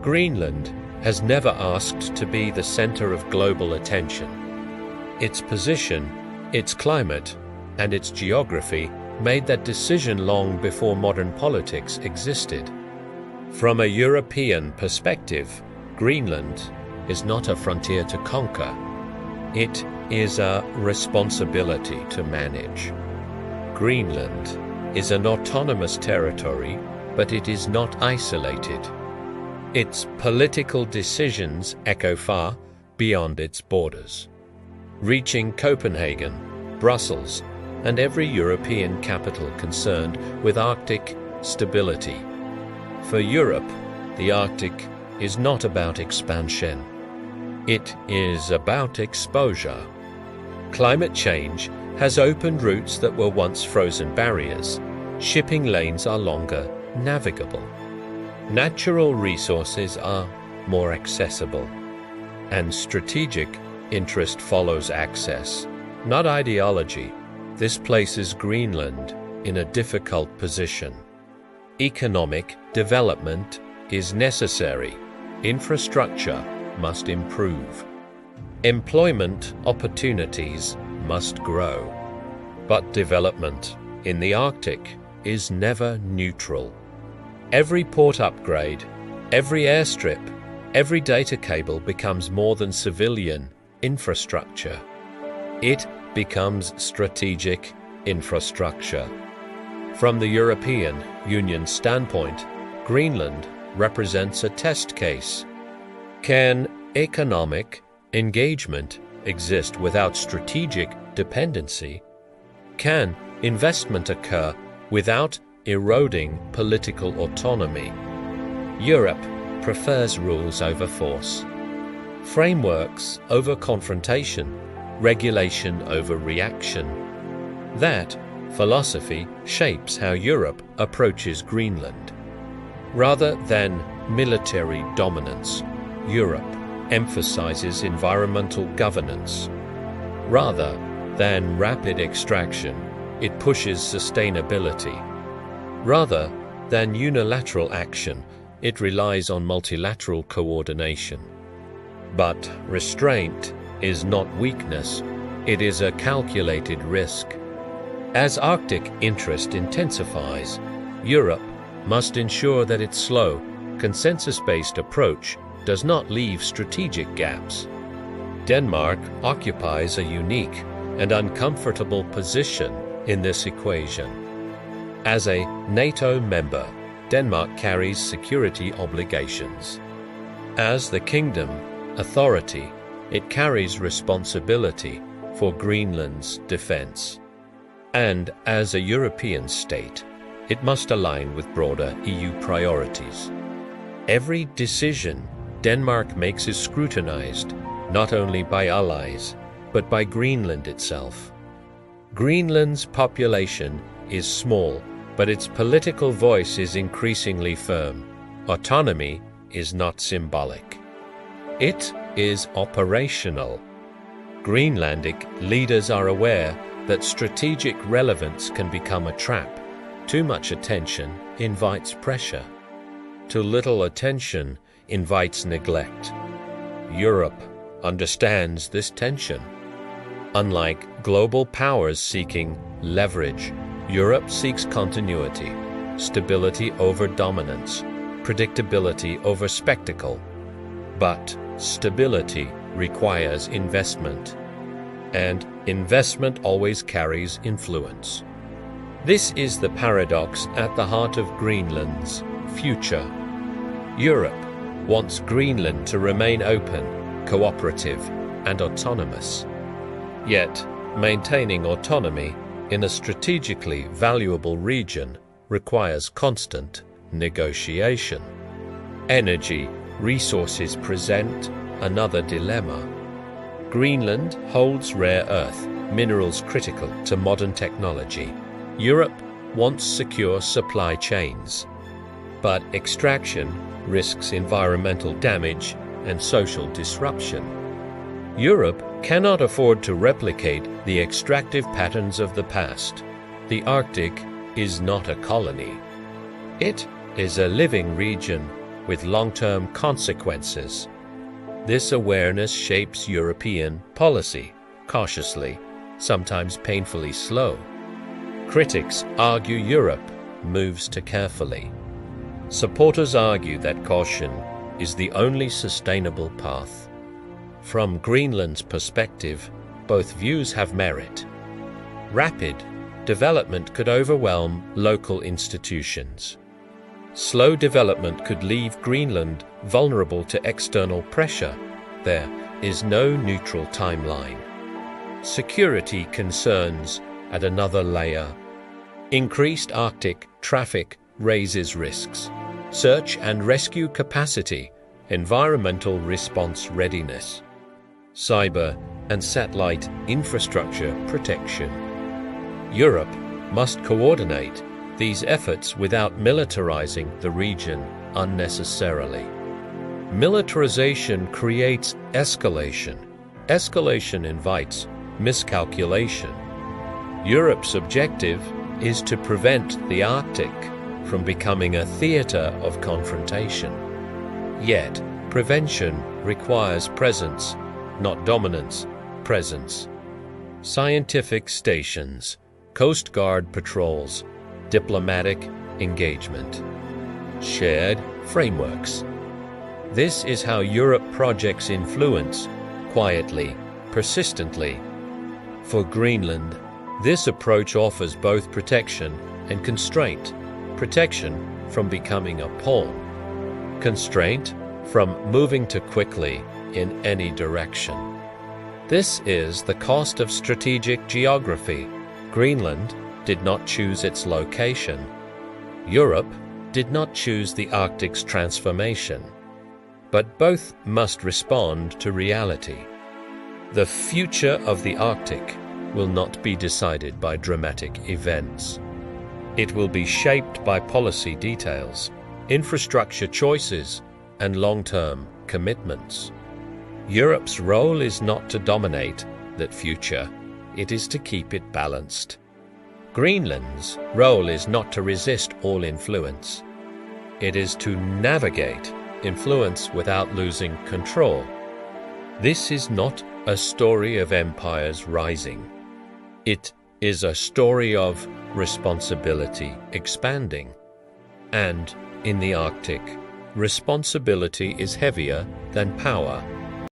Greenland has never asked to be the center of global attention. Its position, its climate, and its geography made that decision long before modern politics existed. From a European perspective, Greenland is not a frontier to conquer. It is a responsibility to manage. Greenland is an autonomous territory, but it is not isolated. Its political decisions echo far beyond its borders, reaching Copenhagen, Brussels, and every European capital concerned with Arctic stability. For Europe, the Arctic is not about expansion. It is about exposure. Climate change has opened routes that were once frozen barriers. Shipping lanes are longer navigable. Natural resources are more accessible. And strategic interest follows access, not ideology. This places Greenland in a difficult position. Economic development is necessary. Infrastructure must improve. Employment opportunities must grow. But development in the Arctic is never neutral. Every port upgrade, every airstrip, every data cable becomes more than civilian infrastructure. It becomes strategic infrastructure. From the European Union standpoint, Greenland represents a test case. Can economic engagement exist without strategic dependency? Can investment occur without eroding political autonomy? Europe prefers rules over force, frameworks over confrontation, regulation over reaction. That philosophy shapes how Europe approaches Greenland. Rather than military dominance, Europe emphasizes environmental governance. Rather than rapid extraction, it pushes sustainability. Rather than unilateral action, it relies on multilateral coordination. But restraint is not weakness, it is a calculated risk. As Arctic interest intensifies, Europe must ensure that its slow, consensus-based approach does not leave strategic gaps. Denmark occupies a unique and uncomfortable position in this equation. As a NATO member, Denmark carries security obligations. As the kingdom authority, it carries responsibility for Greenland's defense. And as a European state, it must align with broader EU priorities. Every decision Denmark makes is scrutinized, not only by allies, but by Greenland itself. Greenland's population is small, but its political voice is increasingly firm. Autonomy is not symbolic. It is operational. Greenlandic leaders are aware that strategic relevance can become a trap. Too much attention invites pressure. Too little attention invites neglect. Europe understands this tension. Unlike global powers seeking leverage, Europe seeks continuity, stability over dominance, predictability over spectacle. But stability requires investment, and investment always carries influence. This is the paradox at the heart of Greenland's future. Europe wants Greenland to remain open, cooperative, and autonomous. Yet, maintaining autonomy in a strategically valuable region requires constant negotiation. Energy resources present another dilemma. Greenland holds rare earth, minerals critical to modern technology. Europe wants secure supply chains. But extraction risks environmental damage and social disruption. Europe cannot afford to replicate the extractive patterns of the past. The Arctic is not a colony. It is a living region, with long-term consequences. This awareness shapes European policy, cautiously, sometimes painfully slow. Critics argue Europe moves too carefully. Supporters argue that caution is the only sustainable path. From Greenland's perspective, both views have merit. Rapid development could overwhelm local institutions. Slow development could leave Greenland vulnerable to external pressure. There is no neutral timeline. Security concerns add another layer. Increased Arctic traffic raises risks. Search and rescue capacity, environmental response readiness, cyber and satellite infrastructure protection. Europe must coordinate these efforts without militarizing the region unnecessarily. Militarization creates escalation. Escalation invites miscalculation. Europe's objective is to prevent the Arctic from becoming a theater of confrontation. Yet, prevention requires presence, not dominance, presence. Scientific stations, Coast Guard patrols, diplomatic engagement, shared frameworks. This is how Europe projects influence, quietly, persistently. For Greenland, this approach offers both protection and constraint. Protection from becoming a pawn, constraint from moving too quickly in any direction. This is the cost of strategic geography. Greenland did not choose its location. Europe did not choose the Arctic's transformation. But both must respond to reality. The future of the Arctic will not be decided by dramatic events. It will be shaped by policy details, infrastructure choices, and long-term commitments. Europe's role is not to dominate that future, it is to keep it balanced. Greenland's role is not to resist all influence. It is to navigate influence without losing control. This is not a story of empires rising. It is a story of responsibility expanding. And in the Arctic, responsibility is heavier than power.